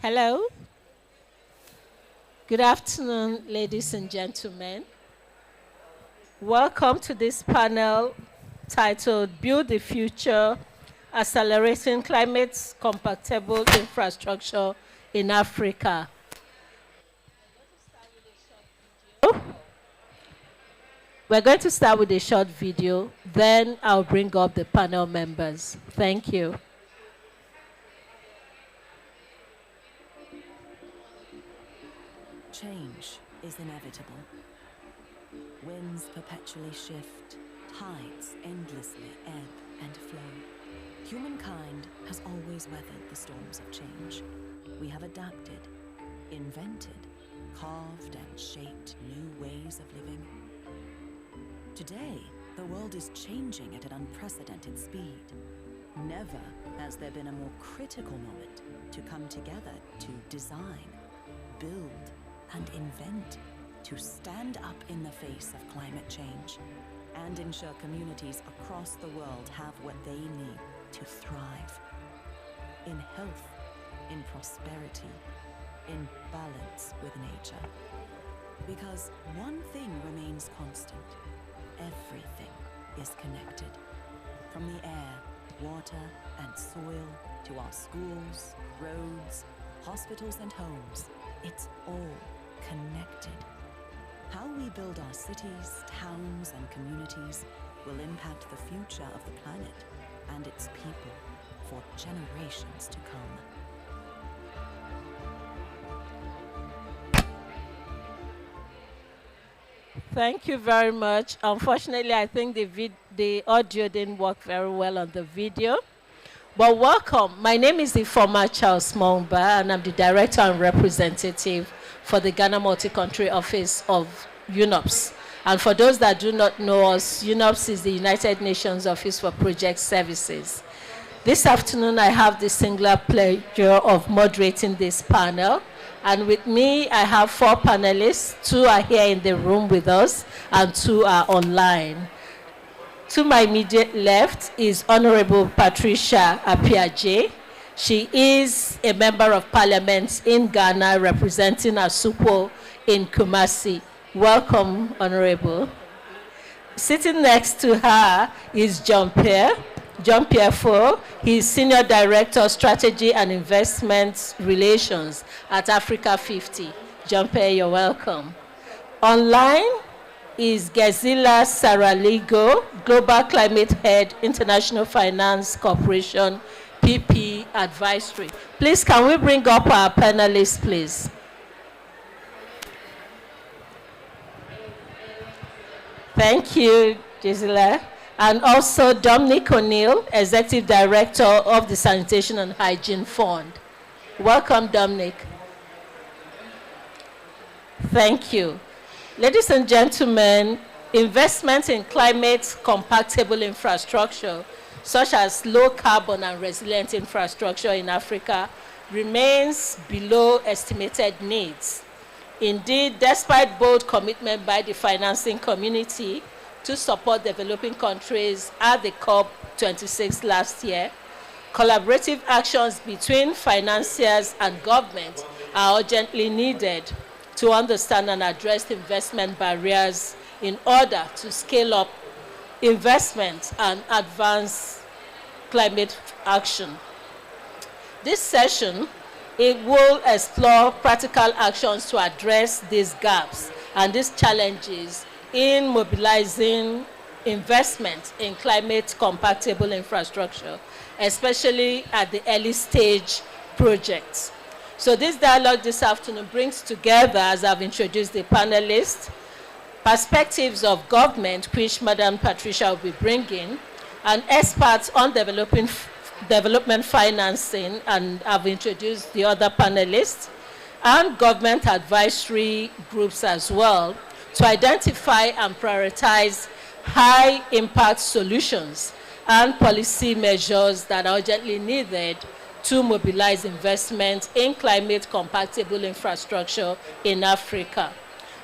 Hello. Good afternoon, ladies and gentlemen. Welcome to this panel titled Build the Future, Accelerating Climate-Compatible Infrastructure in Africa. We're going to start with a short video, then I'll bring up the panel members. Thank you. Change is inevitable. Winds perpetually shift, tides endlessly ebb and flow. Humankind has always weathered the storms of change. We have adapted, invented, carved and shaped new ways of living. Today, the world is changing at an unprecedented speed. Never has there been a more critical moment to come together to design, build, and invent, to stand up in the face of climate change and ensure communities across the world have what they need to thrive. In health, in prosperity, in balance with nature. Because one thing remains constant. Everything is connected. From the air, water, and soil to our schools, roads, hospitals, and homes, it's all connected. How we build our cities, towns, and communities will impact the future of the planet and its people for generations to come. Thank you very much. Unfortunately, I think the audio didn't work very well on the video. But welcome. My name is the former Charles Mongba, and I'm the Director and Representative for the Ghana Multi-Country Office of UNOPS. And for those that do not know us, UNOPS is the United Nations Office for Project Services. This afternoon, I have the singular pleasure of moderating this panel. And with me, I have 4 panelists. 2 are here in the room with us, and 2 are online. To my immediate left is Honorable Patricia Apiaje. She is a member of parliament in Ghana representing Asukwo in Kumasi. Welcome, Honorable. Sitting next to her is John Pierre Fo. He's Senior Director, Strategy and Investment Relations at Africa 50. John Pierre, you're welcome. Online is Gezila Saraligo, Global Climate Head, International Finance Corporation, PP Advisory. Please, can we bring up our panelists, please? Thank you, Gezila. And also Dominic O'Neill, Executive Director of the Sanitation and Hygiene Fund. Welcome, Dominic. Thank you. Ladies and gentlemen, investment in climate-compatible infrastructure, such as low-carbon and resilient infrastructure in Africa, remains below estimated needs. Indeed, despite bold commitment by the financing community to support developing countries at the COP26 last year, collaborative actions between financiers and government are urgently needed to understand and address investment barriers in order to scale up investment and advance climate action. This session, it will explore practical actions to address these gaps and these challenges in mobilizing investment in climate-compatible infrastructure, especially at the early stage projects. So this dialogue this afternoon brings together, as I've introduced the panelists, perspectives of government, which Madam Patricia will be bringing, and experts on development financing, and I've introduced the other panelists, and government advisory groups as well, to identify and prioritize high-impact solutions and policy measures that are urgently needed to mobilize investment in climate-compatible infrastructure in Africa.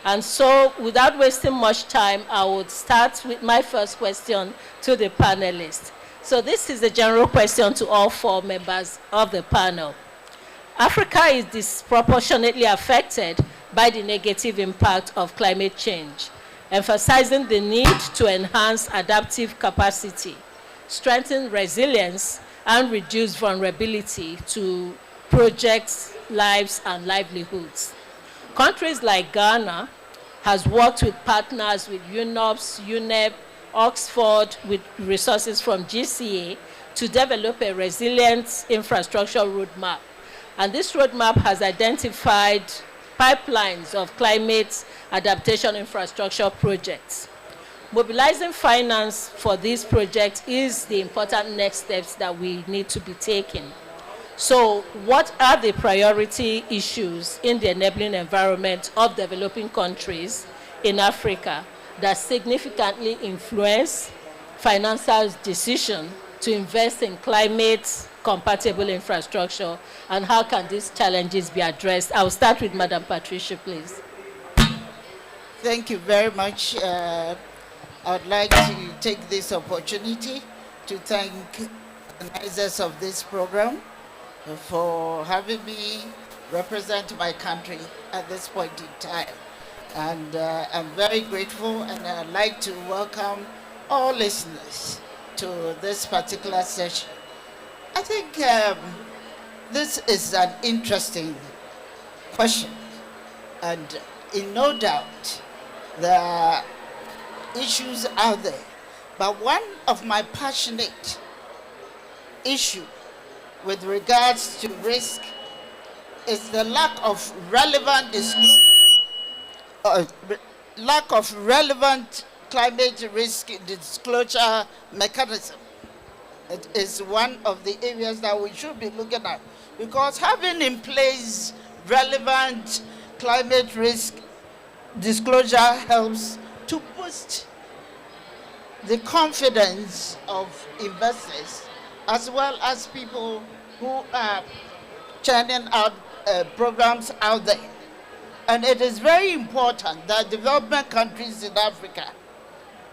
And so, without wasting much time, I would start with my first question to the panelists. So this is a general question to all 4 members of the panel. Africa is disproportionately affected by the negative impact of climate change, emphasizing the need to enhance adaptive capacity, strengthen resilience, and reduce vulnerability to projects, lives, and livelihoods. Countries like Ghana has worked with partners with UNOPS, UNEP, Oxford, with resources from GCA to develop a resilient infrastructure roadmap. And this roadmap has identified pipelines of climate adaptation infrastructure projects. Mobilizing finance for these projects is the important next steps that we need to be taking. So what are the priority issues in the enabling environment of developing countries in Africa that significantly influence financiers' decision to invest in climate-compatible infrastructure, and how can these challenges be addressed? I'll start with Madam Patricia, please. Thank you very much. I'd like to take this opportunity to thank the organizers of this program for having me represent my country at this point in time. And I'm very grateful, and I'd like to welcome all listeners to this particular session. I think this is an interesting question, and in no doubt, there are issues out there. But one of my passionate issues with regards to risk is the lack of relevant climate risk disclosure mechanism. It is one of the areas that we should be looking at, because having in place relevant climate risk disclosure helps to boost the confidence of investors, as well as people who are churning out programs out there. And it is very important that development countries in Africa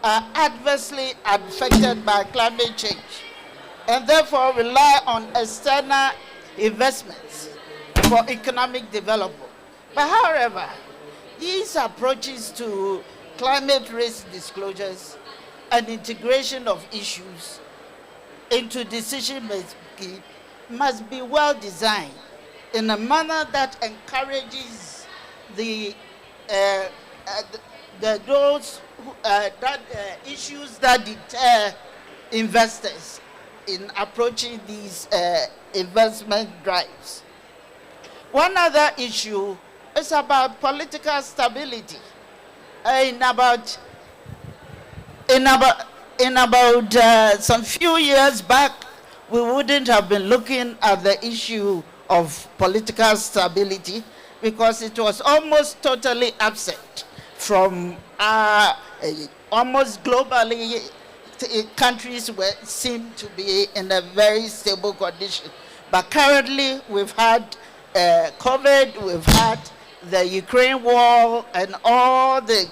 are adversely affected by climate change, and therefore rely on external investments for economic development. But however, these approaches to climate risk disclosures and integration of issues into decision making must be well designed in a manner that encourages issues that deter investors in approaching these investment drives. One other issue is about political stability. In about some few years back, we wouldn't have been looking at the issue of political stability, because it was almost totally absent from almost globally. Countries seem to be in a very stable condition. But currently, we've had COVID, we've had the Ukraine war, and all the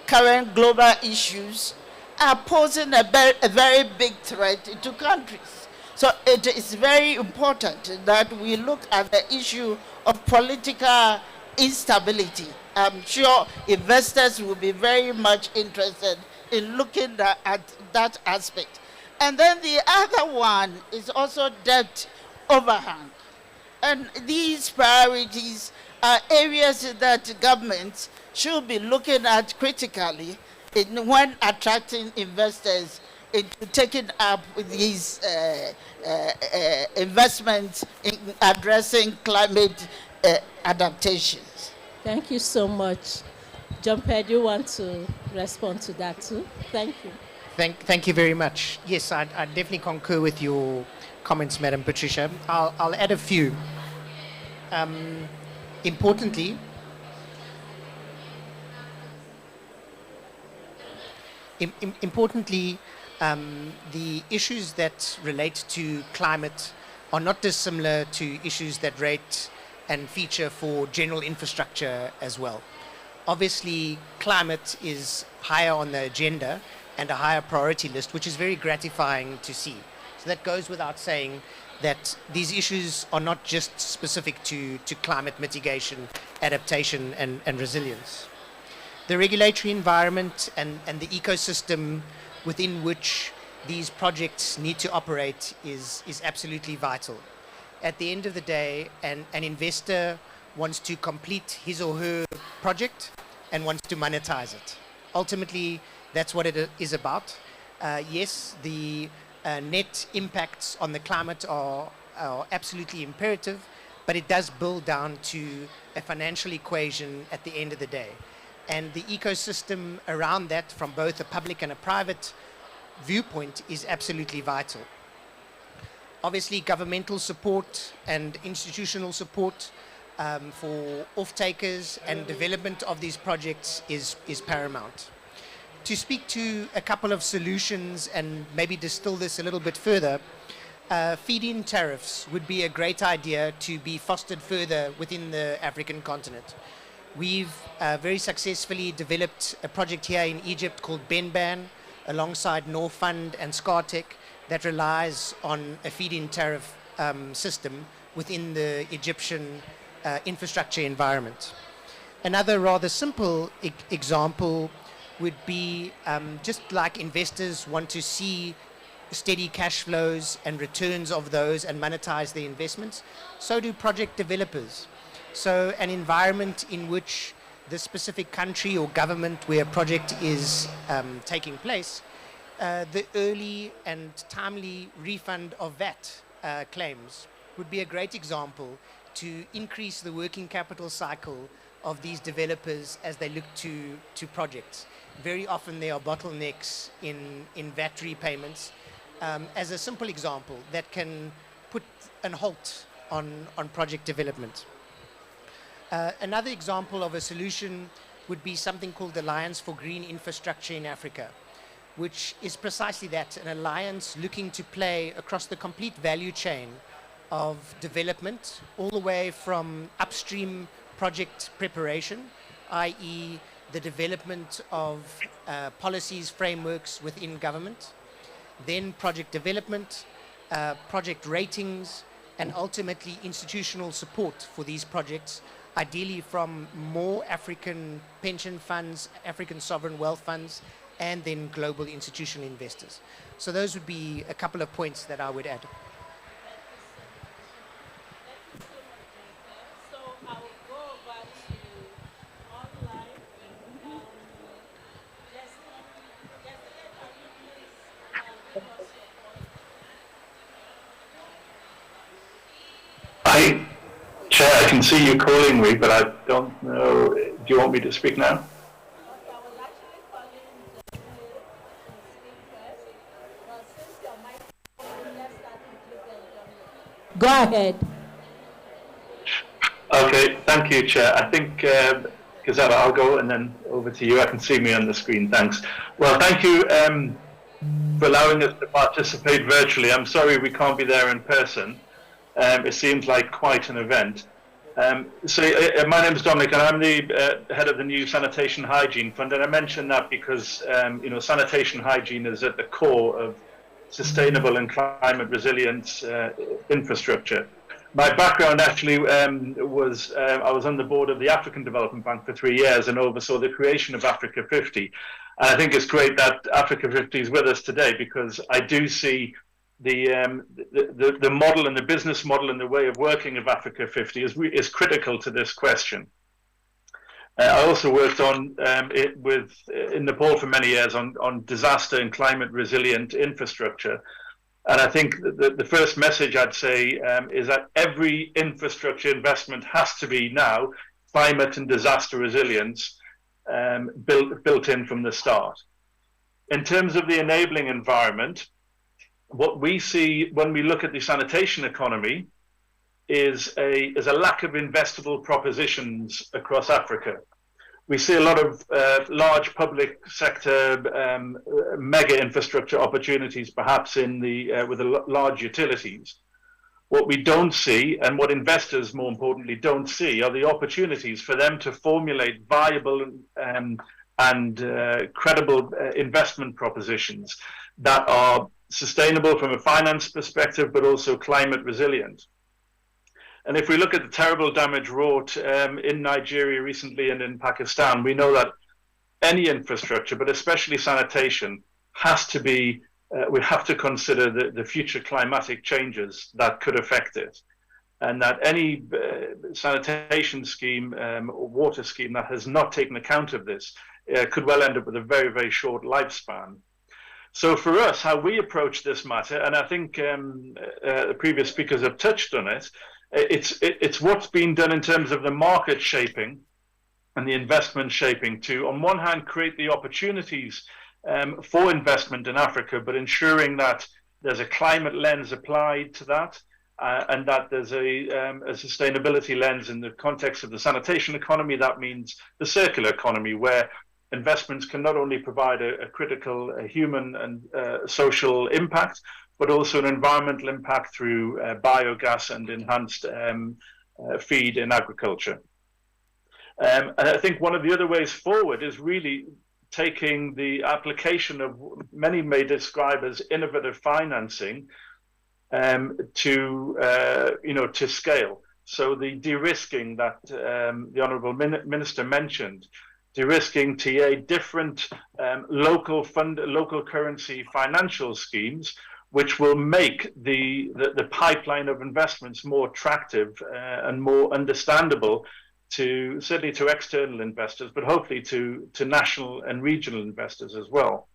current global issues are posing a very big threat to countries. So it is very important that we look at the issue of political instability. I'm sure investors will be very much interested in looking at that aspect. And then the other one is also debt overhang. And these priorities are areas that governments should be looking at critically when attracting investors into taking up with these investments in addressing climate adaptations. Thank you so much. John Pedro, you want to respond to that too? Thank you. Thank you very much. Yes, I definitely concur with your comments, Madam Patricia. I'll add a few. Importantly, the issues that relate to climate are not dissimilar to issues that rate and feature for general infrastructure as well. Obviously, climate is higher on the agenda and a higher priority list, which is very gratifying to see. So that goes without saying that these issues are not just specific to climate mitigation, adaptation, and resilience. The regulatory environment and the ecosystem within which these projects need to operate is absolutely vital. At the end of the day, an investor wants to complete his or her project and wants to monetize it. Ultimately, that's what it is about. Yes, the net impacts on the climate are absolutely imperative, but it does build down to a financial equation at the end of the day. And the ecosystem around that, from both a public and a private viewpoint, is absolutely vital. Obviously, governmental support and institutional support for off-takers and development of these projects is paramount. To speak to a couple of solutions and maybe distill this a little bit further, feed-in tariffs would be a great idea to be fostered further within the African continent. We've very successfully developed a project here in Egypt called Benban, alongside Norfund and Scartech, that relies on a feed-in tariff system within the Egyptian infrastructure environment. Another rather simple example would be just like investors want to see steady cash flows and returns of those and monetize their investments, so do project developers. So an environment in which the specific country or government where a project is taking place, the early and timely refund of VAT claims would be a great example to increase the working capital cycle of these developers as they look to projects. Very often there are bottlenecks in VAT repayments. As a simple example, that can put a halt on project development. Another example of a solution would be something called the Alliance for Green Infrastructure in Africa, which is precisely that, an alliance looking to play across the complete value chain of development, all the way from upstream project preparation, i.e. the development of policies, frameworks within government, then project development, project ratings, and ultimately institutional support for these projects, ideally from more African pension funds, African sovereign wealth funds, and then global institutional investors. So those would be a couple of points that I would add. So I will go over to online. Yesterday, can you please give us your point? Hi, Chair, I can see you calling me, but I don't know. Do you want me to speak now? Okay, I was actually calling the speakers, but since your microphone, let's start with you then, Dominic. Go ahead. Okay, thank you, Chair. I think, Gazetta, I'll go and then over to you. I can see me on the screen. Thanks. Well, thank you for allowing us to participate virtually. I'm sorry we can't be there in person. It seems like quite an event. My name is Dominic, and I'm the head of the new Sanitation Hygiene Fund, and I mention that because sanitation hygiene is at the core of sustainable and climate resilience infrastructure. My background actually was I was on the board of the African Development Bank for 3 years and oversaw the creation of Africa 50. And I think it's great that Africa 50 is with us today, because I do see the model and the business model and the way of working of Africa 50 is critical to this question. I also worked on in Nepal for many years on disaster and climate resilient infrastructure. And I think the first message I'd say is that every infrastructure investment has to be now climate and disaster resilience built in from the start. In terms of the enabling environment, what we see when we look at the sanitation economy is a lack of investable propositions across Africa. We see a lot of large public sector mega infrastructure opportunities, perhaps with the large utilities. What we don't see, and what investors more importantly don't see, are the opportunities for them to formulate viable and credible investment propositions that are sustainable from a finance perspective, but also climate resilient. And if we look at the terrible damage wrought in Nigeria recently and in Pakistan, we know that any infrastructure, but especially sanitation, has to be, we have to consider the future climatic changes that could affect it. And that any sanitation scheme or water scheme that has not taken account of this could well end up with a very, very short lifespan. So for us, how we approach this matter, and I think the previous speakers have touched on it, it's what's been done in terms of the market shaping and the investment shaping to, on one hand, create the opportunities for investment in Africa, but ensuring that there's a climate lens applied to that, and that there's a sustainability lens in the context of the sanitation economy. That means the circular economy, where investments can not only provide a critical human and social impact, but also an environmental impact through biogas and enhanced feed in agriculture. And I think one of the other ways forward is really taking the application of many may describe as innovative financing to scale. So the de-risking that the Honourable Minister mentioned, de-risking TA, different local currency financial schemes, which will make the pipeline of investments more attractive and more understandable certainly to external investors, but hopefully to national and regional investors as well.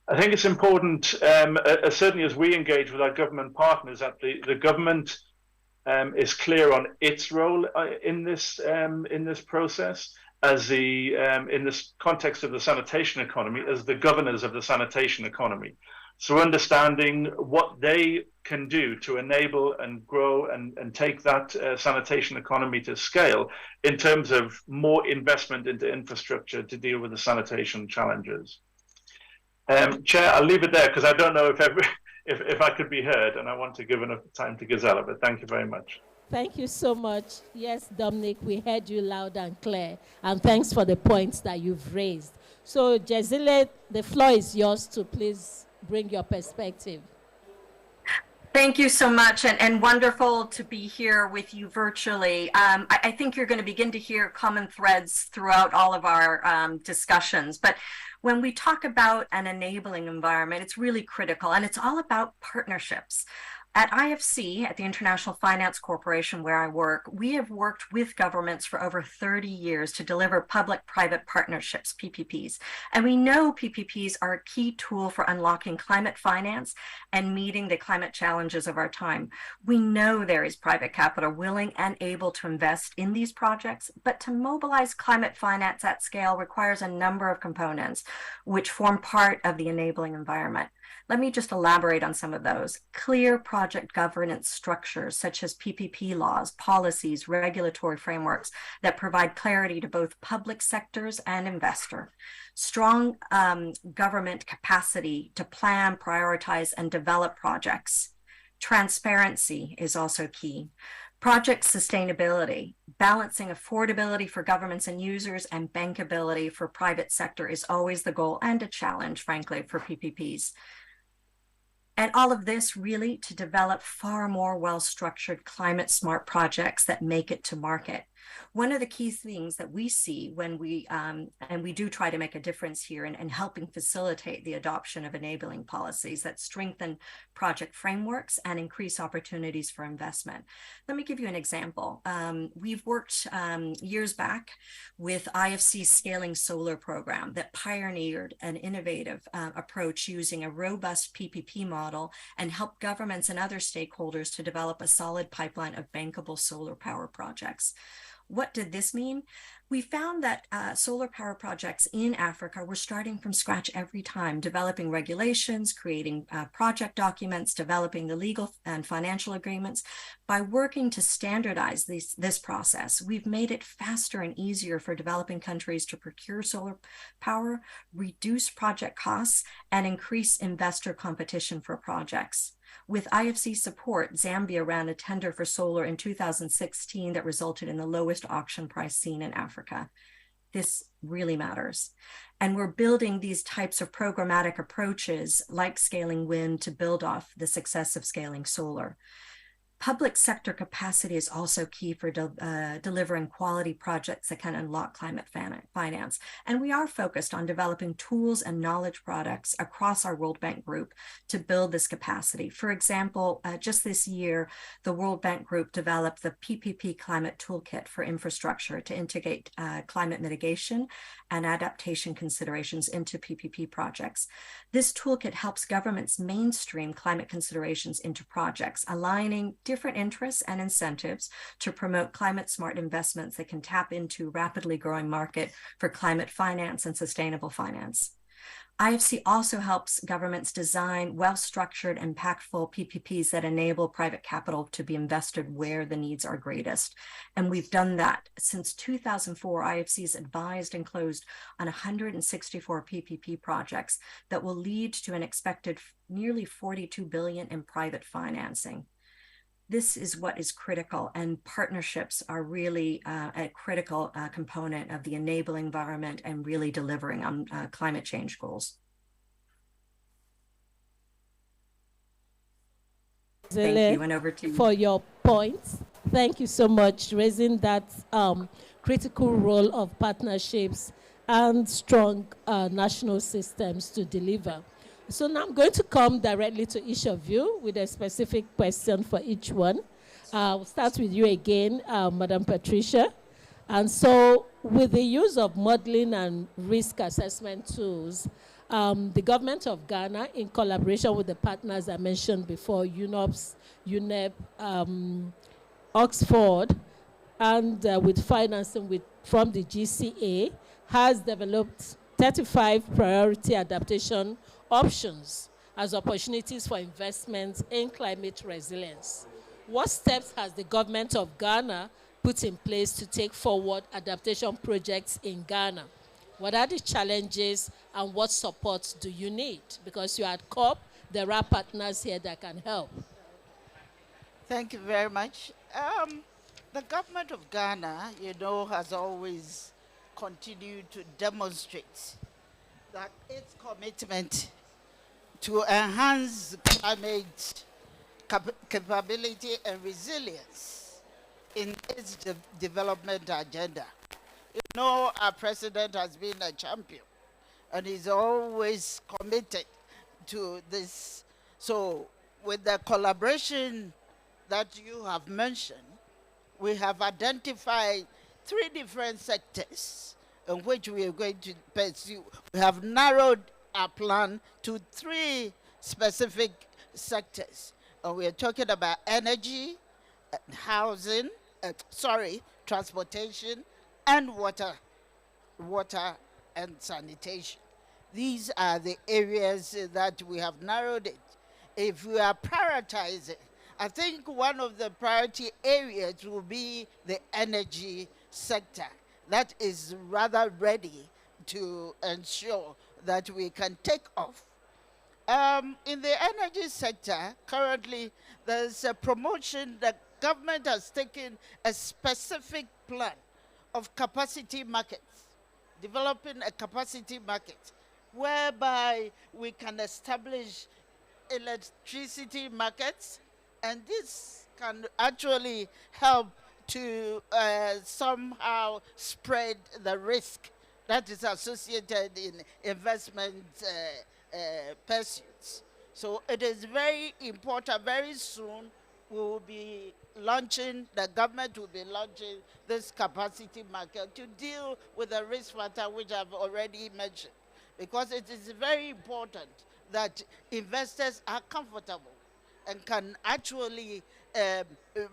I think it's important, certainly as we engage with our government partners, that the government is clear on its role in this process, as in this context of the sanitation economy, as the governors of the sanitation economy. So understanding what they can do to enable and grow and take that sanitation economy to scale in terms of more investment into infrastructure to deal with the sanitation challenges. Chair, I'll leave it there because I don't know if I could be heard, and I want to give enough time to Gisela, but thank you very much. Thank you so much. Yes, Dominic, we heard you loud and clear, and thanks for the points that you've raised. So, Gisela, the floor is yours to please bring your perspective. Thank you so much, and wonderful to be here with you virtually. I think you're going to begin to hear common threads throughout all of our discussions. But when we talk about an enabling environment, it's really critical, and it's all about partnerships. At IFC, at the International Finance Corporation where I work, we have worked with governments for over 30 years to deliver public-private partnerships, PPPs. And we know PPPs are a key tool for unlocking climate finance and meeting the climate challenges of our time. We know there is private capital willing and able to invest in these projects, but to mobilize climate finance at scale requires a number of components which form part of the enabling environment. Let me just elaborate on some of those. Clear project governance structures, such as PPP laws, policies, regulatory frameworks that provide clarity to both public sectors and investor. Strong government capacity to plan, prioritize, and develop projects. Transparency is also key. Project sustainability, balancing affordability for governments and users and bankability for private sector is always the goal and a challenge, frankly, for PPPs. And all of this really to develop far more well-structured climate smart projects that make it to market. One of the key things that we see when and we do try to make a difference here in helping facilitate the adoption of enabling policies that strengthen project frameworks and increase opportunities for investment. Let me give you an example. We've worked years back with IFC's Scaling Solar program that pioneered an innovative approach using a robust PPP model and helped governments and other stakeholders to develop a solid pipeline of bankable solar power projects. What did this mean? We found that solar power projects in Africa were starting from scratch every time, developing regulations, creating project documents, developing the legal and financial agreements. By working to standardize this process, we've made it faster and easier for developing countries to procure solar power, reduce project costs, and increase investor competition for projects. With IFC support, Zambia ran a tender for solar in 2016 that resulted in the lowest auction price seen in Africa. this really matters. And we're building these types of programmatic approaches like scaling wind to build off the success of scaling solar. Public sector capacity is also key for delivering quality projects that can unlock climate finance. And we are focused on developing tools and knowledge products across our World Bank Group to build this capacity. For example, just this year, the World Bank Group developed the PPP Climate Toolkit for infrastructure to integrate climate mitigation and adaptation considerations into PPP projects. This toolkit helps governments mainstream climate considerations into projects, aligning different interests and incentives to promote climate smart investments that can tap into rapidly growing market for climate finance and sustainable finance. IFC also helps governments design well-structured, impactful PPPs that enable private capital to be invested where the needs are greatest. And we've done that. Since 2004, IFC's advised and closed on 164 PPP projects that will lead to an expected nearly $42 billion in private financing. This is what is critical, and partnerships are really a critical component of the enabling environment and really delivering on climate change goals. Thank you, and over to you. For your points. Thank you so much, raising that critical role of partnerships and strong national systems to deliver. So now I'm going to come directly to each of you with a specific question for each one. We'll start with you again, Madam Patricia. And so with the use of modeling and risk assessment tools, the government of Ghana, in collaboration with the partners I mentioned before, UNOPS, UNEP, Oxford, and with financing from the GCA, has developed 35 priority adaptation options as opportunities for investment in climate resilience. What steps has the government of Ghana put in place to take forward adaptation projects in Ghana? What are the challenges and what support do you need? Because you're at COP, there are partners here that can help. Thank you very much. The government of Ghana, has always continued to demonstrate that its commitment to enhance climate capability and resilience in its development agenda. Our president has been a champion and he's always committed to this. So with the collaboration that you have mentioned, we have identified 3 different sectors in which we are going to pursue. We have narrowed our plan to 3 specific sectors. And we are talking about energy, housing, transportation, and water and sanitation. These are the areas that we have narrowed it. If we are prioritizing, I think one of the priority areas will be the energy sector. That is rather ready to ensure that we can take off. In the energy sector, currently, there's a promotion. The government has taken a specific plan of capacity markets, developing a capacity market, whereby we can establish electricity markets, and this can actually help to somehow spread the risk that is associated in investment pursuits. So it is very important. Very soon we will be launching, the government will be launching this capacity market to deal with the risk factor which I've already mentioned, because it is very important that investors are comfortable and can actually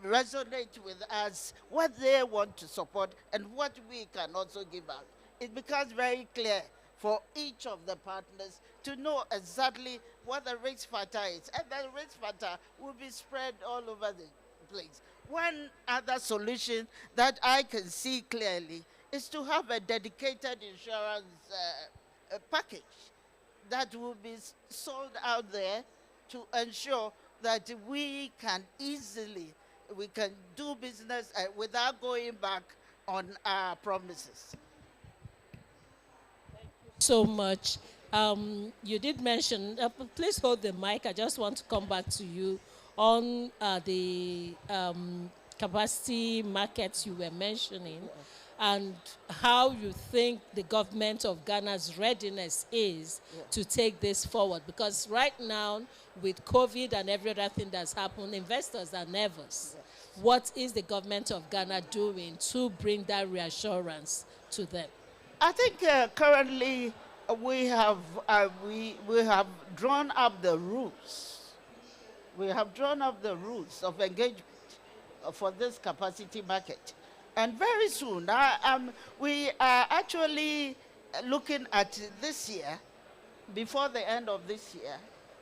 resonate with us what they want to support and what we can also give out. It becomes very clear for each of the partners to know exactly what the risk factor is, and the risk factor will be spread all over the place. One other solution that I can see clearly is to have a dedicated insurance package that will be sold out there to ensure that we can do business without going back on our promises. So much. You did mention, please hold the mic. I just want to come back to you on the capacity markets you were mentioning and how you think the government of Ghana's readiness is to take this forward. Because right now, with COVID and every other thing that's happened, investors are nervous. What is the government of Ghana doing to bring that reassurance to them? I think currently we have drawn up the rules. We have drawn up the rules of engagement for this capacity market, and very soon we are actually looking at this year, before the end of this year,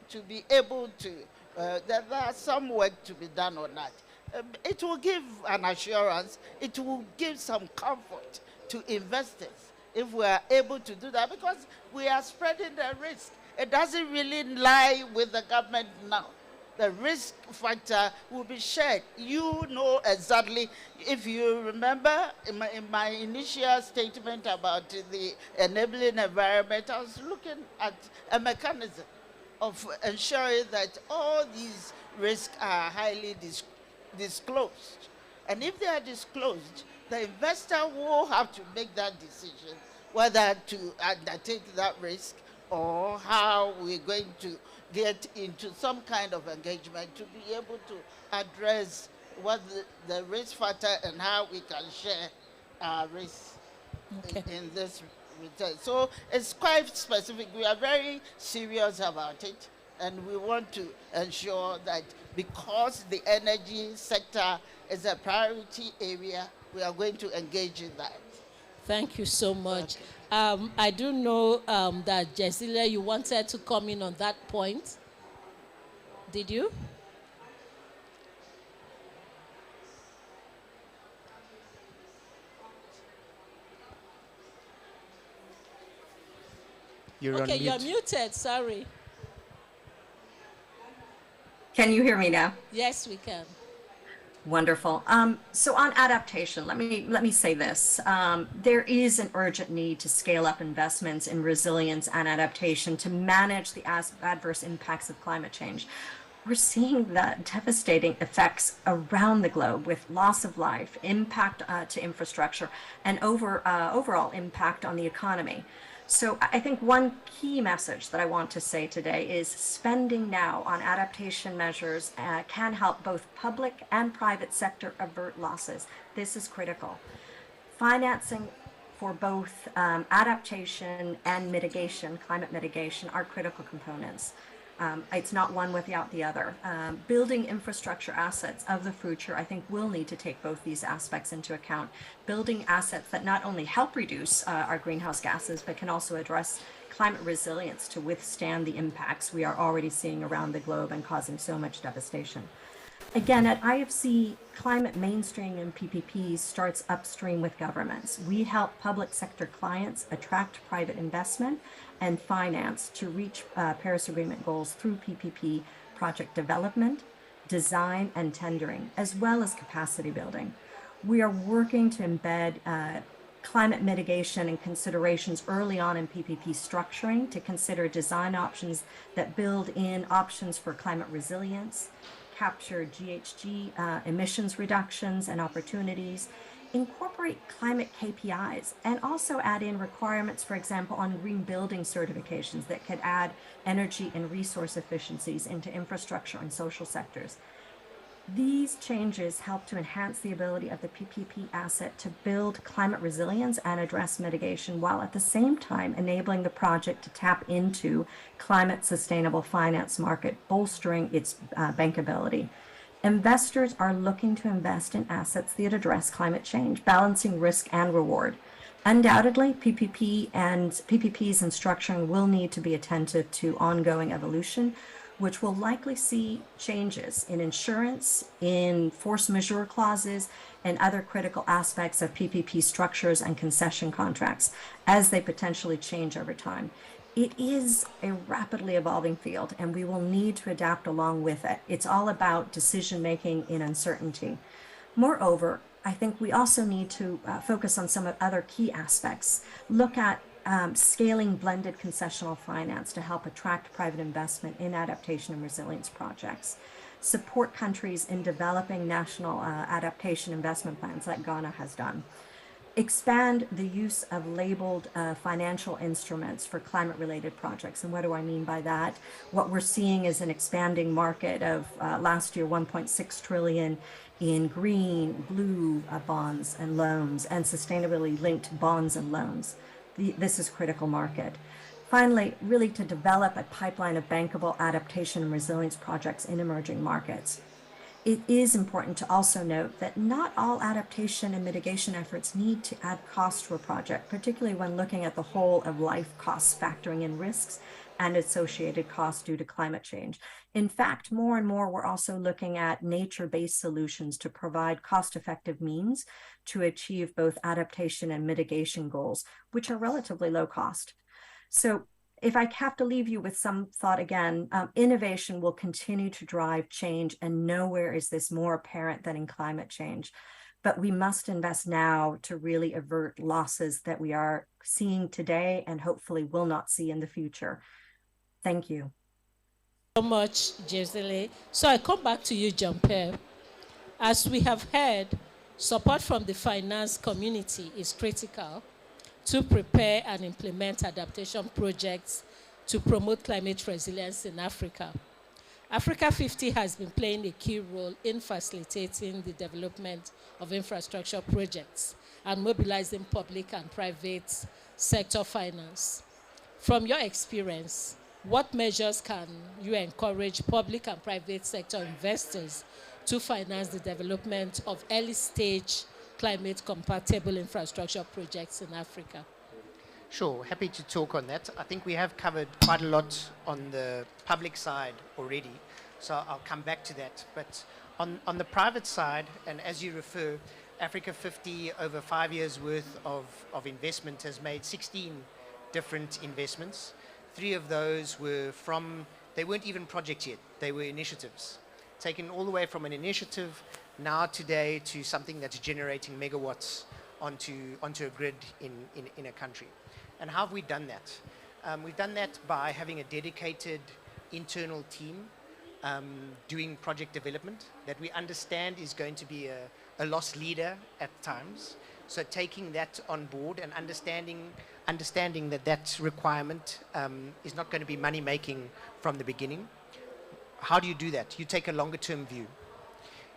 to be able to. There's some work to be done on that. It will give an assurance. It will give some comfort to investors if we are able to do that, because we are spreading the risk. It doesn't really lie with the government now. The risk factor will be shared. You know exactly, if you remember in my initial statement about the enabling environment, I was looking at a mechanism of ensuring that all these risks are highly disclosed. And if they are disclosed, the investor will have to make that decision whether to undertake that risk or how we're going to get into some kind of engagement to be able to address what the risk factor and how we can share our risk in this return. So it's quite specific. We are very serious about it, and we want to ensure that because the energy sector is a priority area, we are going to engage in that. Thank you so much. I do know that Jessica, you wanted to come in on that point. Did you? You're Okay, on you're mute. muted. Sorry. Can you hear me now? Yes, we can. Wonderful. So on adaptation, let me say this. There is an urgent need to scale up investments in resilience and adaptation to manage the adverse impacts of climate change. We're seeing the devastating effects around the globe with loss of life, impact to infrastructure, and overall impact on the economy. So I think one key message that I want to say today is spending now on adaptation measures can help both public and private sector avert losses. This is critical. Financing for both adaptation and mitigation, climate mitigation, are critical components. It's not one without the other. Building infrastructure assets of the future, I think, will need to take both these aspects into account. Building assets that not only help reduce our greenhouse gases, but can also address climate resilience to withstand the impacts we are already seeing around the globe and causing so much devastation. Again, at IFC, climate mainstreaming in PPPs starts upstream with governments. We help public sector clients attract private investment and finance to reach Paris Agreement goals through PPP project development, design, and tendering, as well as capacity building. We are working to embed climate mitigation and considerations early on in PPP structuring to consider design options that build in options for climate resilience, capture GHG emissions reductions and opportunities, incorporate climate KPIs, and also add in requirements, for example, on green building certifications that could add energy and resource efficiencies into infrastructure and social sectors. These changes help to enhance the ability of the PPP asset to build climate resilience and address mitigation, while at the same time enabling the project to tap into climate sustainable finance market, bolstering its bankability. Investors are looking to invest in assets that address climate change, balancing risk and reward. Undoubtedly, PPPs and structuring will need to be attentive to ongoing evolution, which will likely see changes in insurance, in force majeure clauses, and other critical aspects of PPP structures and concession contracts as they potentially change over time. It is a rapidly evolving field, and we will need to adapt along with it. It's all about decision-making in uncertainty. Moreover, I think we also need to focus on some other key aspects. Look at scaling blended concessional finance to help attract private investment in adaptation and resilience projects, support countries in developing national adaptation investment plans like Ghana has done, expand the use of labeled financial instruments for climate-related projects. And what do I mean by that? What we're seeing is an expanding market of last year 1.6 trillion in green, blue bonds and loans, and sustainability-linked bonds and loans. This is critical market. Finally, really to develop a pipeline of bankable adaptation and resilience projects in emerging markets. It is important to also note that not all adaptation and mitigation efforts need to add cost to a project, particularly when looking at the whole of life costs, factoring in risks and associated costs due to climate change. In fact, more and more, we're also looking at nature-based solutions to provide cost-effective means to achieve both adaptation and mitigation goals, which are relatively low cost. So if I have to leave you with some thought again, innovation will continue to drive change, and nowhere is this more apparent than in climate change. But we must invest now to really avert losses that we are seeing today and hopefully will not see in the future. Thank you. So much, Jesile. So I come back to you, Jean-Pierre. As we have heard, support from the finance community is critical to prepare and implement adaptation projects to promote climate resilience in Africa. Africa 50 has been playing a key role in facilitating the development of infrastructure projects and mobilizing public and private sector finance. From your experience, what measures can you encourage public and private sector investors to finance the development of early-stage climate-compatible infrastructure projects in Africa? Sure, happy to talk on that. I think we have covered quite a lot on the public side already, so I'll come back to that. But on the private side, and as you refer, Africa 50 over 5 years worth of investment has made 16 different investments. 3 of those were they weren't even projects yet, they were initiatives. Taken all the way from an initiative now today to something that's generating megawatts onto a grid in a country. And how have we done that? We've done that by having a dedicated internal team doing project development that we understand is going to be a loss leader at times. So taking that on board and understanding that requirement is not going to be money making from the beginning. How do you do that? You take a longer term view.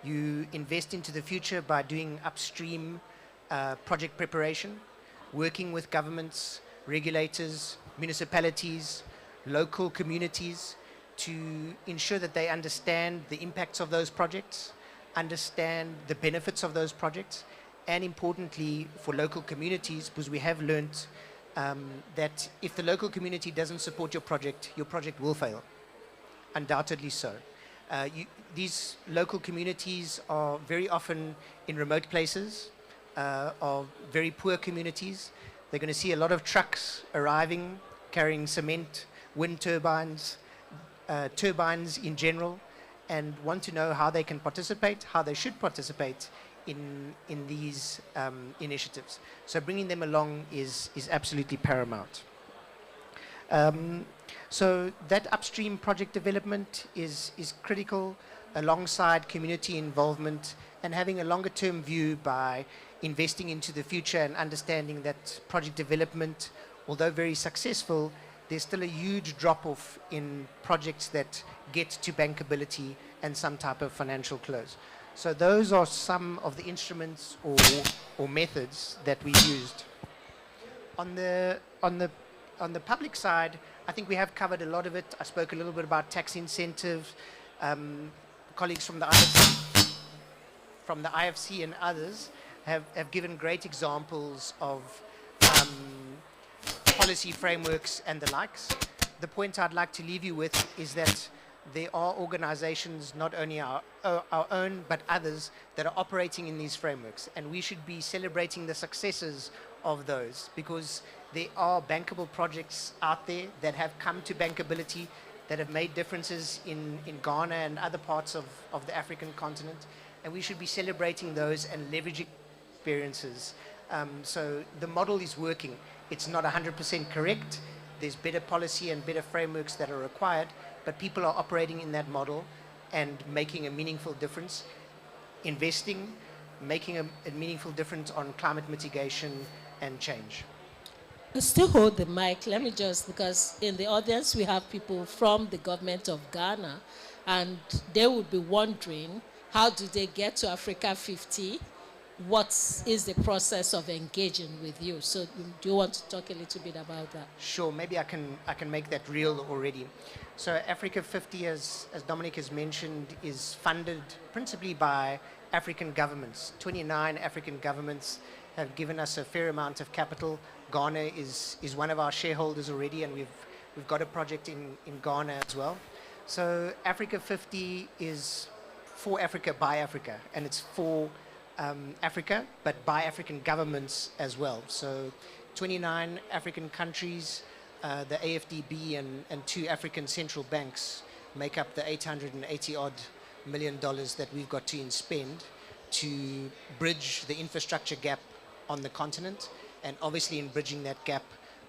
You invest into the future by doing upstream project preparation, working with governments, regulators, municipalities, local communities to ensure that they understand the impacts of those projects, understand the benefits of those projects, and importantly for local communities, because we have learned that if the local community doesn't support your project will fail, undoubtedly so. These local communities are very often in remote places, are very poor communities. They're going to see a lot of trucks arriving, carrying cement, wind turbines, turbines in general, and want to know how they can participate, how they should participate in these initiatives. So bringing them along is absolutely paramount. So that upstream project development is critical alongside community involvement and having a longer term view by investing into the future and understanding that project development, although very successful, there's still a huge drop-off in projects that get to bankability and some type of financial close. So those are some of the instruments or methods that we used. On the public side, I think we have covered a lot of it. I spoke a little bit about tax incentives. Colleagues from the IFC and others have given great examples of policy frameworks and the likes. The point I'd like to leave you with is that there are organizations, not only our own, but others, that are operating in these frameworks. And we should be celebrating the successes of those, because there are bankable projects out there that have come to bankability, that have made differences in Ghana and other parts of the African continent. And we should be celebrating those and leveraging experiences. So the model is working. It's not 100% correct. There's better policy and better frameworks that are required, but people are operating in that model and making a meaningful difference, investing, making a meaningful difference on climate mitigation and change. Still hold the mic. Let me just, because in the audience we have people from the government of Ghana, and they would be wondering, how do they get to Africa 50? What is the process of engaging with you? So do you want to talk a little bit about that? Sure, maybe I can make that real already. So Africa 50, as Dominic has mentioned, is funded principally by African governments. 29 African governments have given us a fair amount of capital. Ghana is one of our shareholders already, and we've got a project in Ghana as well. So Africa 50 is for Africa, by Africa, and it's for Africa, but by African governments as well. So 29 African countries, the AFDB and 2 African central banks make up the 880 odd million dollars that we've got to spend to bridge the infrastructure gap on the continent. And obviously in bridging that gap,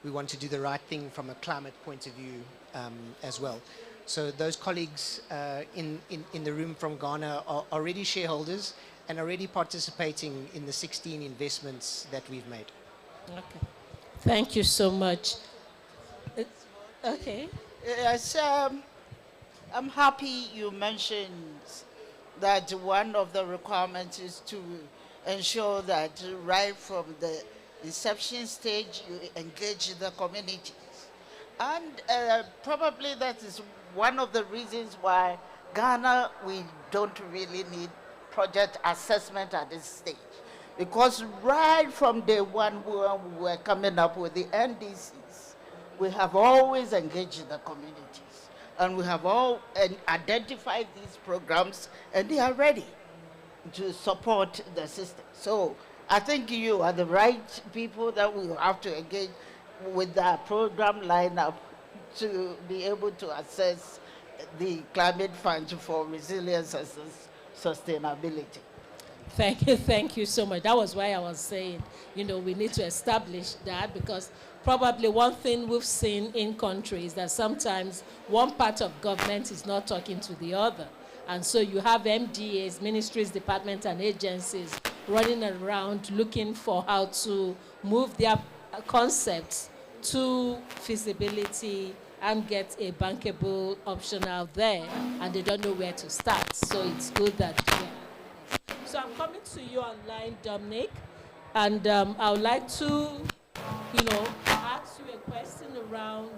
we want to do the right thing from a climate point of view as well. So those colleagues in the room from Ghana are already shareholders and already participating in the 16 investments that we've made. Okay. Thank you so much. Okay. Yes, I'm happy you mentioned that one of the requirements is to ensure that right from the inception stage you engage the communities. And probably that is one of the reasons why Ghana, we don't really need project assessment at this stage. Because right from day one when we were coming up with the NDCs, we have always engaged the communities. And we have all identified these programs, and they are ready to support the system. So I think you are the right people that we have to engage with the program lineup to be able to assess the climate fund for resilience and sustainability. Thank you so much. That was why I was saying, we need to establish that, because probably one thing we've seen in countries that sometimes one part of government is not talking to the other. And so you have MDAs, ministries, departments, and agencies running around looking for how to move their concepts to feasibility and get a bankable option out there, and they don't know where to start. So it's good that. So I'm coming to you online, Dominic, and I would like to, ask you a question around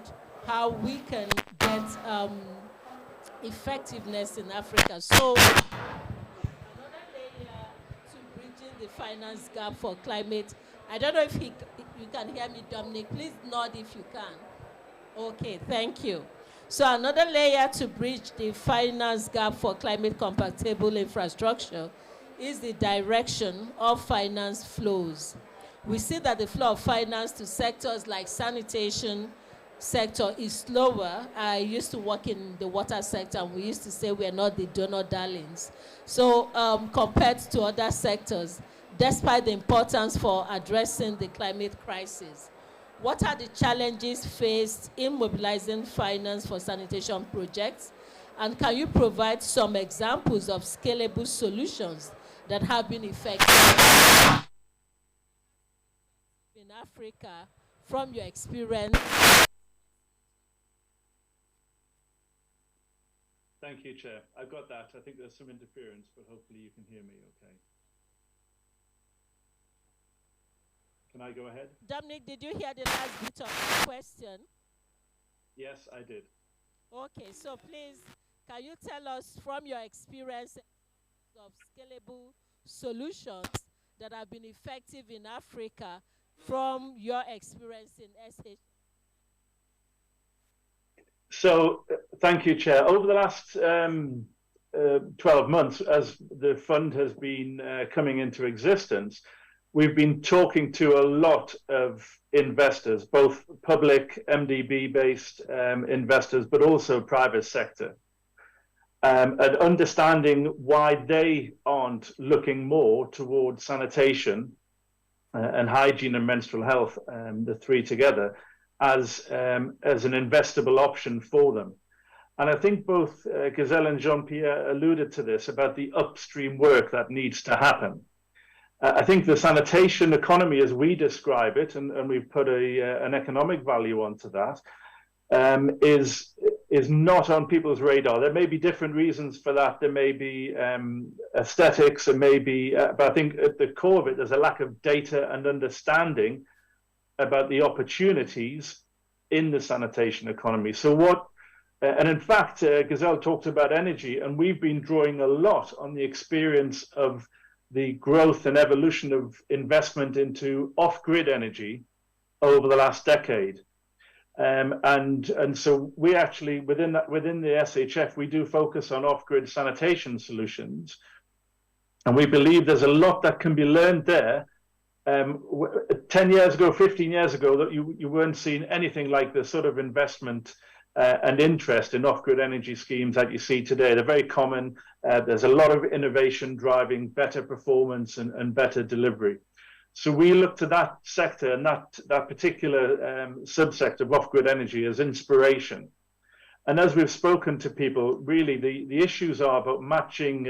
how we can get effectiveness in Africa. So another layer to bridging the finance gap for climate. I don't know if you can hear me, Dominic. Please nod if you can. Okay, thank you. So another layer to bridge the finance gap for climate compatible infrastructure is the direction of finance flows. We see that the flow of finance to sectors like sanitation sector is slower. I used to work in the water sector, and we used to say we're not the donor darlings. So compared to other sectors, despite the importance for addressing the climate crisis, what are the challenges faced in mobilizing finance for sanitation projects? And can you provide some examples of scalable solutions that have been effective in Africa from your experience? Thank you, Chair. I've got that. I think there's some interference, but hopefully you can hear me okay. Can I go ahead? Dominic, did you hear the last bit of the question? Yes, I did. Okay, so please, can you tell us from your experience of scalable solutions that have been effective in Africa from your experience in SH? So, thank you, Chair. Over the last 12 months, as the fund has been coming into existence, we've been talking to a lot of investors, both public MDB-based investors, but also private sector, and understanding why they aren't looking more towards sanitation and hygiene and menstrual health, the three together, as an investable option for them. And I think both Gazelle and Jean-Pierre alluded to this about the upstream work that needs to happen. I think the sanitation economy, as we describe it, and we've put an economic value onto that, is not on people's radar. There may be different reasons for that. There may be aesthetics, and maybe, but I think at the core of it, there's a lack of data and understanding about the opportunities in the sanitation economy. So what, and in fact, Gazelle talked about energy, and we've been drawing a lot on the experience of the growth and evolution of investment into off-grid energy over the last decade. And so we actually, within the SHF, we do focus on off-grid sanitation solutions. And we believe there's a lot that can be learned there. 10 years ago, 15 years ago, that you weren't seeing anything like the sort of investment and interest in off-grid energy schemes that you see today. They're very common. There's a lot of innovation driving better performance and better delivery. So we look to that sector and that particular subsector of off-grid energy as inspiration. And as we've spoken to people, really the issues are about matching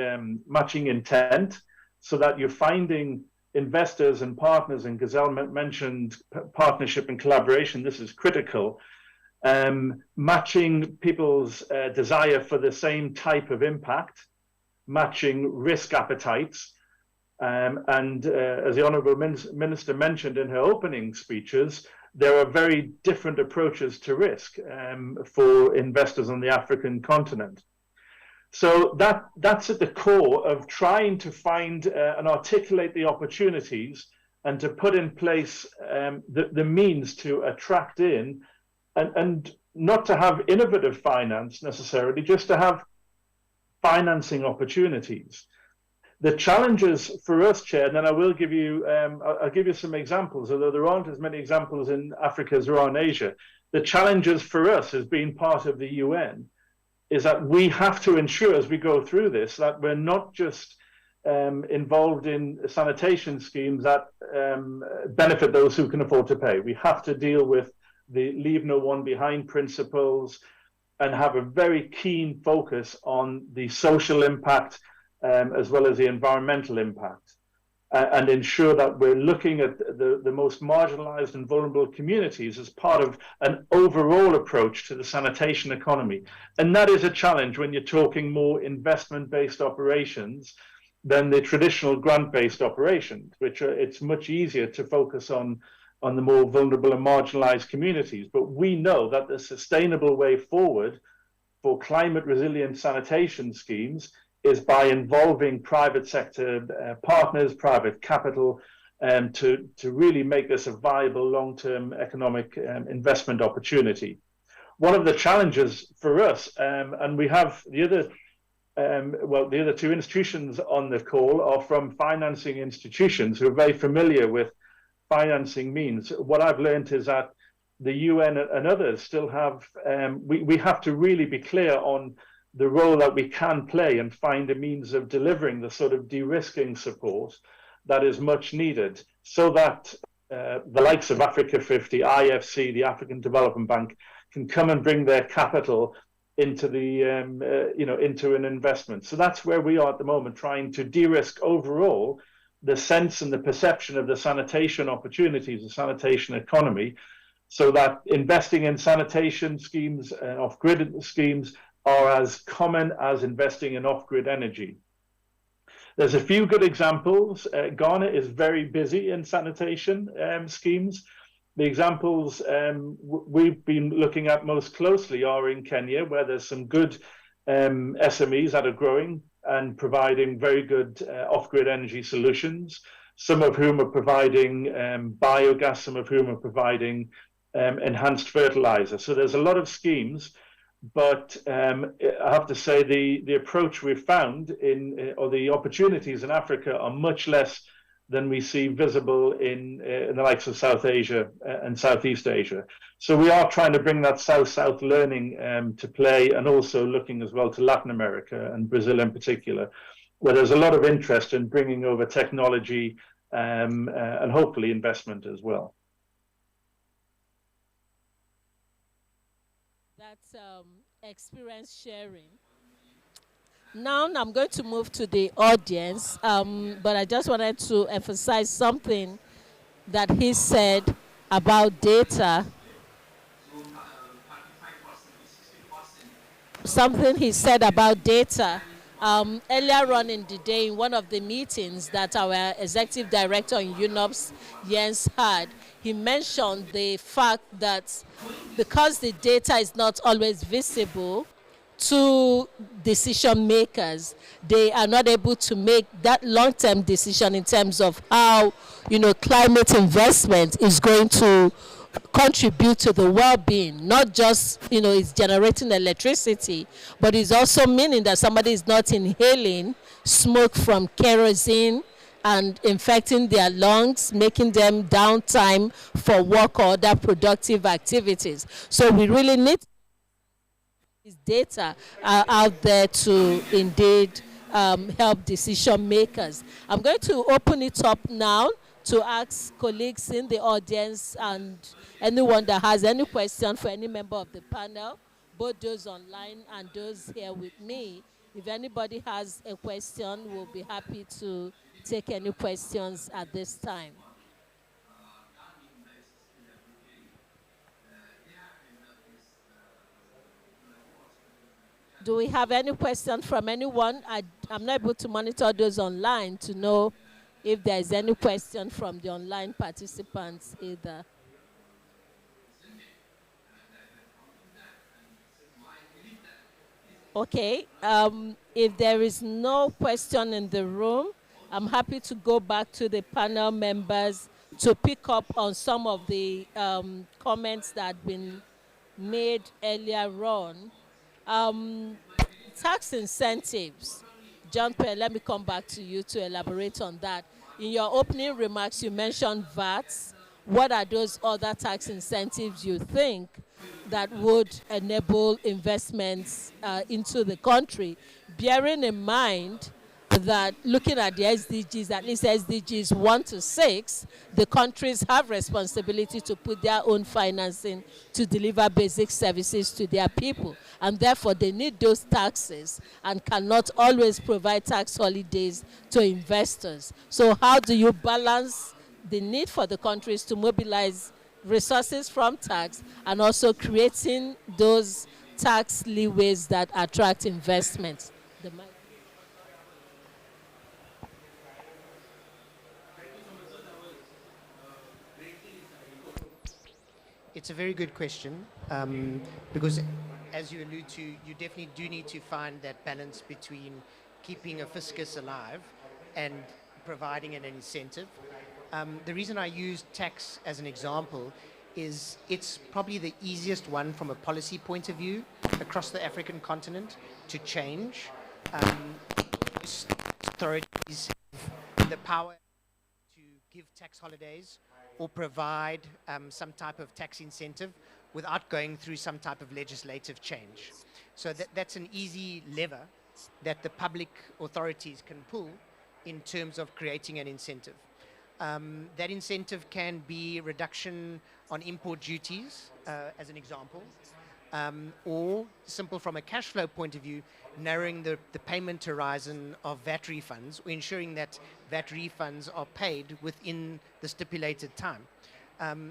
intent, so that you're finding investors and partners, and Gazelle mentioned partnership and collaboration. This is critical. Matching people's desire for the same type of impact, matching risk appetites. And as the Honourable Minister mentioned in her opening speeches, there are very different approaches to risk for investors on the African continent. So that's at the core of trying to find and articulate the opportunities, and to put in place the means to attract in, and not to have innovative finance necessarily, just to have financing opportunities. The challenges for us, Chair, and then I will give you, I'll give you some examples, although there aren't as many examples in Africa as there are in Asia. The challenges for us as being part of the UN is that we have to ensure, as we go through this, that we're not just involved in sanitation schemes that benefit those who can afford to pay. We have to deal with the leave no one behind principles, and have a very keen focus on the social impact as well as the environmental impact, and ensure that we're looking at the most marginalized and vulnerable communities as part of an overall approach to the sanitation economy. And that is a challenge when you're talking more investment-based operations than the traditional grant-based operations, which it's much easier to focus on the more vulnerable and marginalized communities. But we know that the sustainable way forward for climate resilient sanitation schemes is by involving private sector partners, private capital, to really make this a viable long-term economic investment opportunity. One of the challenges for us, and we have the other two institutions on the call are from financing institutions who are very familiar with financing means. What I've learned is that the UN and others still have, we have to really be clear on the role that we can play and find a means of delivering the sort of de-risking support that is much needed, so that the likes of Africa 50, IFC, the African Development Bank, can come and bring their capital into the, into an investment. So that's where we are at the moment, trying to de-risk overall the sense and the perception of the sanitation opportunities, the sanitation economy, so that investing in sanitation schemes and off-grid schemes are as common as investing in off-grid energy. There's a few good examples. Ghana is very busy in sanitation schemes. The examples we've been looking at most closely are in Kenya, where there's some good SMEs that are growing and providing very good off-grid energy solutions, some of whom are providing biogas, some of whom are providing enhanced fertilizer. So there's a lot of schemes, but I have to say the approach we've found or the opportunities in Africa are much less than we see visible in the likes of South Asia and Southeast Asia. So we are trying to bring that South-South learning to play, and also looking as well to Latin America and Brazil in particular, where there's a lot of interest in bringing over technology and hopefully investment as well. That's experience sharing. Now I'm going to move to the audience, but I just wanted to emphasize something that he said about data. Something he said about data. Earlier on in the day, in one of the meetings that our executive director in UNOPS, Jens, had, he mentioned the fact that because the data is not always visible to decision makers, they are not able to make that long-term decision in terms of how, climate investment is going to contribute to the well-being. Not just, it's generating electricity, but it's also meaning that somebody is not inhaling smoke from kerosene and infecting their lungs, making them downtime for work or other productive activities. So we really need this data out there to indeed help decision makers. I'm going to open it up now to ask colleagues in the audience and anyone that has any question for any member of the panel, both those online and those here with me. If anybody has a question, we'll be happy to take any questions at this time. Do we have any question from anyone? I'm not able to monitor those online to know if there is any question from the online participants either. Okay, if there is no question in the room, I'm happy to go back to the panel members to pick up on some of the comments that have been made earlier on. Tax incentives. John Pierre, let me come back to you to elaborate on that. In your opening remarks, you mentioned VAT. What are those other tax incentives you think that would enable investments into the country, bearing in mind that looking at the SDGs, at least SDGs 1 to 6, the countries have responsibility to put their own financing to deliver basic services to their people. And therefore, they need those taxes and cannot always provide tax holidays to investors. So how do you balance the need for the countries to mobilize resources from tax and also creating those tax leeways that attract investments? It's a very good question, because as you allude to, you definitely do need to find that balance between keeping a fiscus alive and providing an incentive. The reason I use tax as an example is it's probably the easiest one from a policy point of view across the African continent to change. Authorities have the power to give tax holidays or provide some type of tax incentive without going through some type of legislative change. So that's an easy lever that the public authorities can pull in terms of creating an incentive. That incentive can be reduction on import duties, as an example, or simple from a cash flow point of view, narrowing the payment horizon of VAT refunds, or ensuring that VAT refunds are paid within the stipulated time.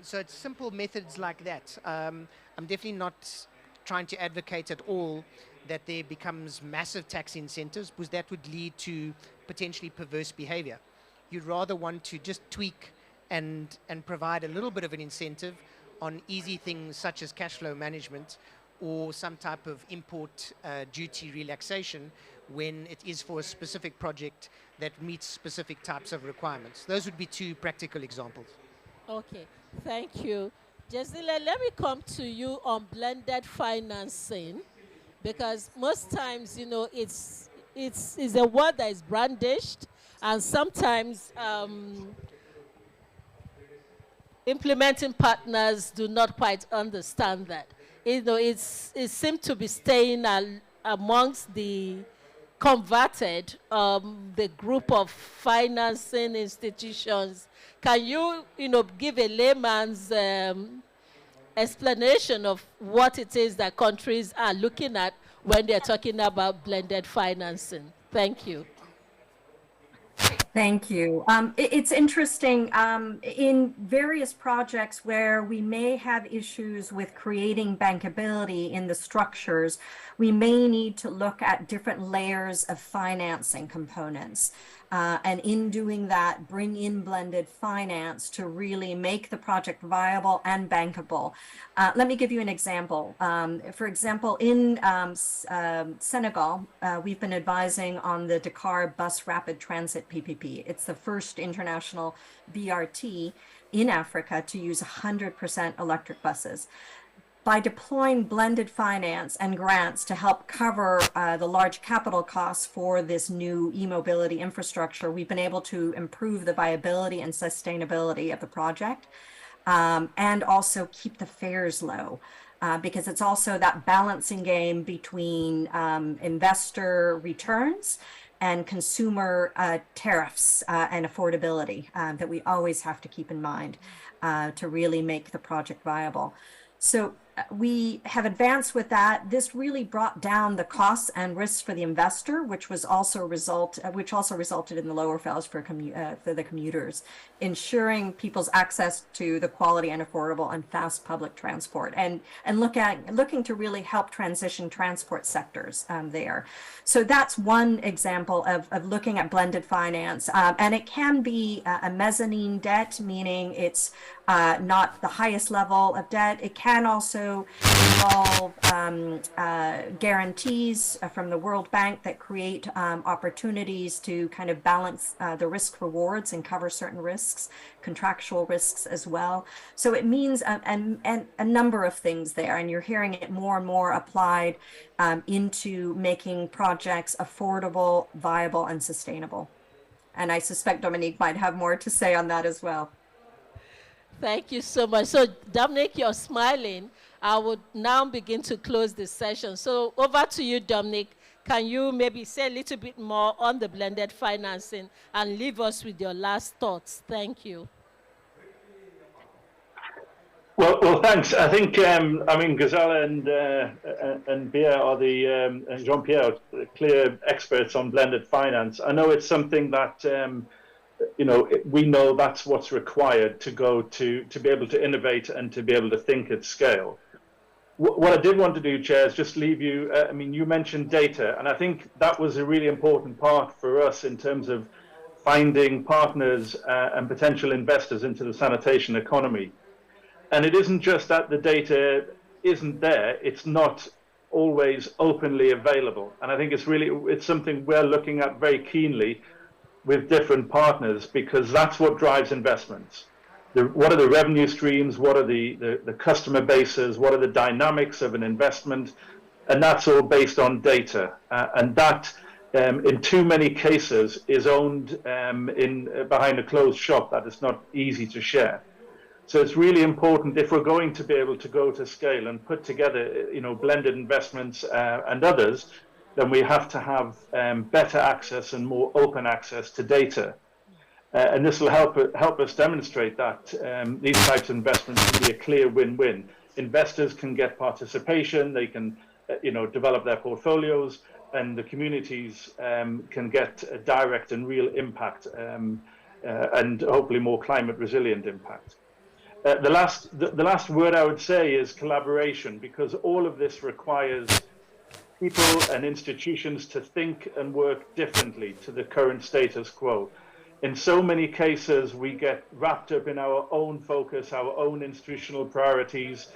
So it's simple methods like that. I'm definitely not trying to advocate at all that there becomes massive tax incentives, because that would lead to potentially perverse behavior. You'd rather want to just tweak and provide a little bit of an incentive on easy things such as cash flow management or some type of import duty relaxation when it is for a specific project that meets specific types of requirements. Those would be two practical examples. Okay, thank you. Jazile, let me come to you on blended financing, because most times, it's a word that is brandished, and sometimes implementing partners do not quite understand that. It seems to be staying amongst the converted the group of financing institutions. Can you, give a layman's explanation of what it is that countries are looking at when they're talking about blended financing? Thank you. Thank you. It's interesting in various projects where we may have issues with creating bankability in the structures, we may need to look at different layers of financing components. And in doing that, bring in blended finance to really make the project viable and bankable. Let me give you an example. For example, in Senegal, we've been advising on the Dakar Bus Rapid Transit PPP. It's the first international BRT in Africa to use 100% electric buses. By deploying blended finance and grants to help cover the large capital costs for this new e-mobility infrastructure, we've been able to improve the viability and sustainability of the project, and also keep the fares low. Because it's also that balancing game between investor returns and consumer tariffs and affordability that we always have to keep in mind to really make the project viable. So we have advanced with that. This really brought down the costs and risks for the investor, which also resulted in the lower fares for the commuters, ensuring people's access to the quality and affordable and fast public transport, and looking to really help transition transport sectors there. So that's one example of looking at blended finance, and it can be a mezzanine debt, meaning it's not the highest level of debt. It can also involve guarantees from the World Bank that create opportunities to kind of balance the risk rewards and cover certain risks, contractual risks as well. So it means a number of things there, and you're hearing it more and more applied into making projects affordable, viable, and sustainable. And I suspect Dominique might have more to say on that as well. Thank you so much. So, Dominic, you're smiling. I would now begin to close this session. So, over to you, Dominic. Can you maybe say a little bit more on the blended financing and leave us with your last thoughts? Thank you. Well, thanks. I think Ghazala and Pierre are and Jean-Pierre are the clear experts on blended finance. I know it's something that we know that's what's required to be able to innovate and to be able to think at scale. What I did want to do, Chair, is just leave you. You mentioned data, and I think that was a really important part for us in terms of finding partners and potential investors into the sanitation economy. And it isn't just that the data isn't there; it's not always openly available. And I think it's something we're looking at very keenly with different partners, because that's what drives investments. What are the revenue streams? What are the customer bases? What are the dynamics of an investment? And that's all based on data. And that, in too many cases, is owned behind a closed shop that is not easy to share. So it's really important, if we're going to be able to go to scale and put together, blended investments and others, then we have to have better access and more open access to data. And this will help us demonstrate that these types of investments can be a clear win-win. Investors can get participation, they can develop their portfolios, and the communities can get a direct and real impact and hopefully more climate resilient impact. The last word I would say is collaboration, because all of this requires people and institutions to think and work differently to the current status quo. In so many cases, we get wrapped up in our own focus, our own institutional priorities,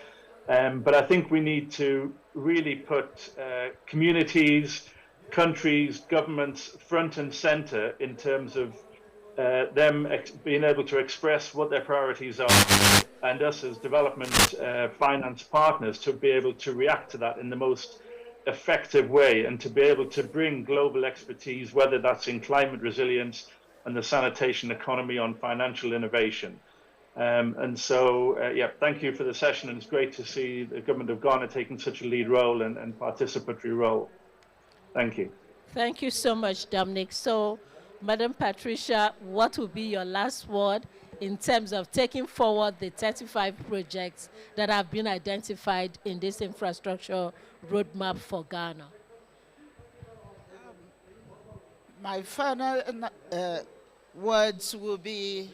but I think we need to really put communities, countries, governments front and center in terms of them being able to express what their priorities are, and us as development finance partners to be able to react to that in the most effective way, and to be able to bring global expertise, whether that's in climate resilience and the sanitation economy, on financial innovation. And so, thank you for the session, and it's great to see the government of Ghana taking such a lead role and participatory role. Thank you. Thank you so much, Dominic. So, Madam Patricia, what will be your last word in terms of taking forward the 35 projects that have been identified in this infrastructure roadmap for Ghana? My final words will be,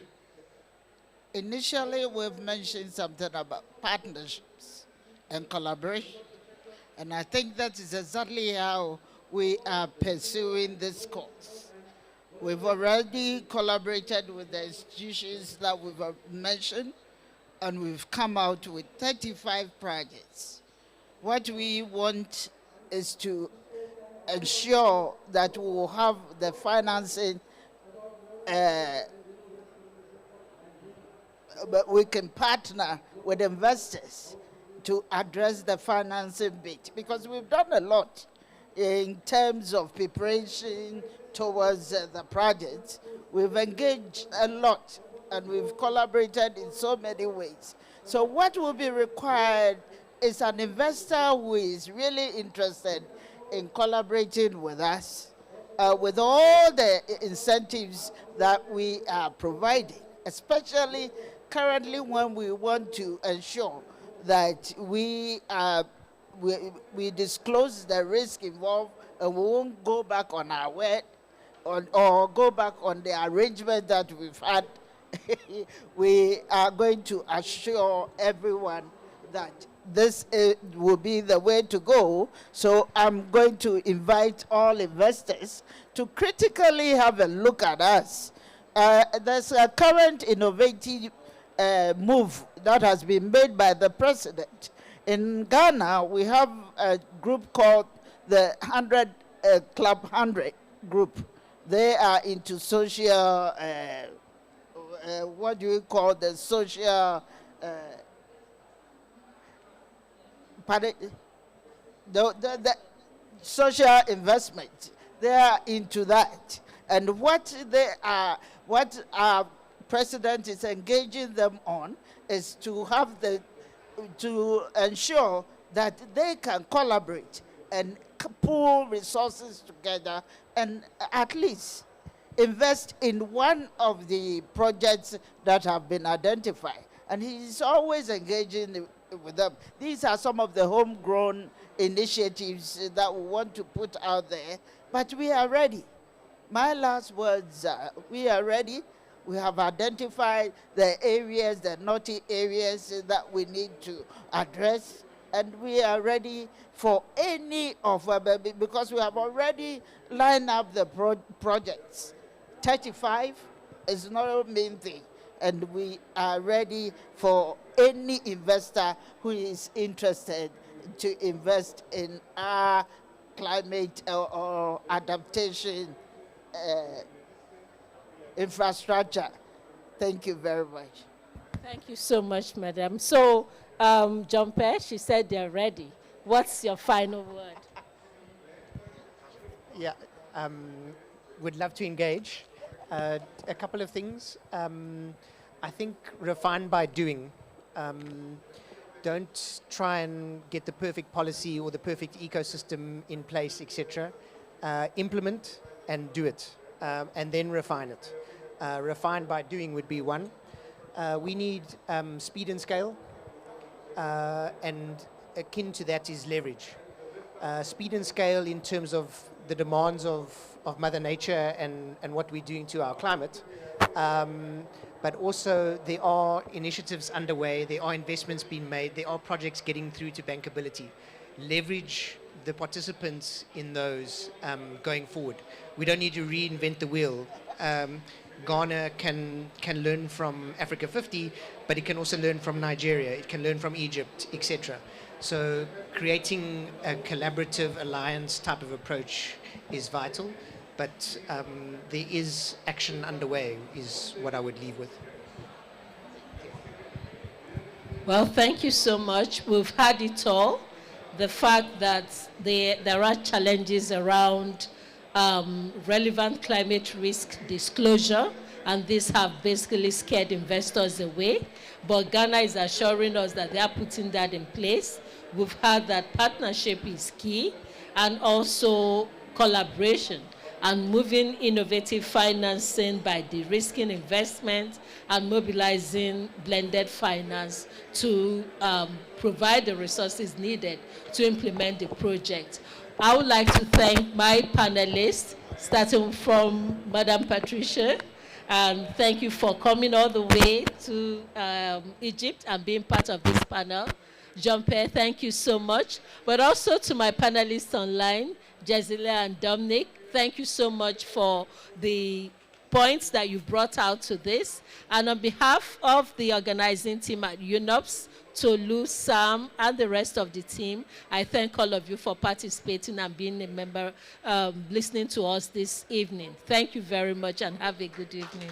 initially we've mentioned something about partnerships and collaboration. And I think that is exactly how we are pursuing this course. We've already collaborated with the institutions that we've mentioned, and we've come out with 35 projects. What we want is to ensure that we will have the financing, but we can partner with investors to address the financing bit, because we've done a lot in terms of preparation towards the project. We've engaged a lot and we've collaborated in so many ways. So what will be required is an investor who is really interested in collaborating with us, with all the incentives that we are providing, especially currently when we want to ensure that we disclose the risk involved, and we won't go back on our word or go back on the arrangement that we've had. We are going to assure everyone that this will be the way to go. So I'm going to invite all investors to critically have a look at us. There's a current innovative move that has been made by the president. In Ghana, we have a group called the 100 Club 100 group. They are into social, what do you call the social, the social investment. They are into that. And what our president is engaging them on is to ensure that they can collaborate and pool resources together and at least invest in one of the projects that have been identified. And he's always engaging with them. These are some of the homegrown initiatives that we want to put out there, but we are ready. My last words are, we are ready. We have identified the areas, the naughty areas that we need to address, and we are ready for any of them, because we have already lined up the projects. 35 is not a main thing, and we are ready for any investor who is interested to invest in our climate or adaptation infrastructure. Thank you very much. Thank you so much, madam. So, John Pesh, she said they're ready. What's your final word? Yeah, would love to engage. A couple of things. I think refine by doing. Don't try and get the perfect policy or the perfect ecosystem in place, etc. Implement and do it, and then refine it. Refine by doing would be one. We need speed and scale, and akin to that is leverage. Speed and scale in terms of the demands of Mother Nature and what we're doing to our climate. But also there are initiatives underway, there are investments being made, there are projects getting through to bankability. Leverage the participants in those going forward. We don't need to reinvent the wheel. Ghana can learn from Africa 50, but it can also learn from Nigeria, it can learn from Egypt, etc. So creating a collaborative alliance type of approach is vital, but there is action underway is what I would leave with. Well, thank you so much. We've had it all. The fact that there are challenges around relevant climate risk disclosure, and these have basically scared investors away. But Ghana is assuring us that they are putting that in place. We've heard that partnership is key, and also collaboration and moving innovative financing by de-risking investment and mobilizing blended finance to provide the resources needed to implement the project. I would like to thank my panelists, starting from Madam Patricia, and thank you for coming all the way to Egypt and being part of this panel. Jean-Pierre, thank you so much. But also to my panelists online, Jesilia and Dominic, thank you so much for the points that you brought out to this. And on behalf of the organizing team at UNOPS, Tolu, Sam, and the rest of the team, I thank all of you for participating and being a member, listening to us this evening. Thank you very much and have a good evening.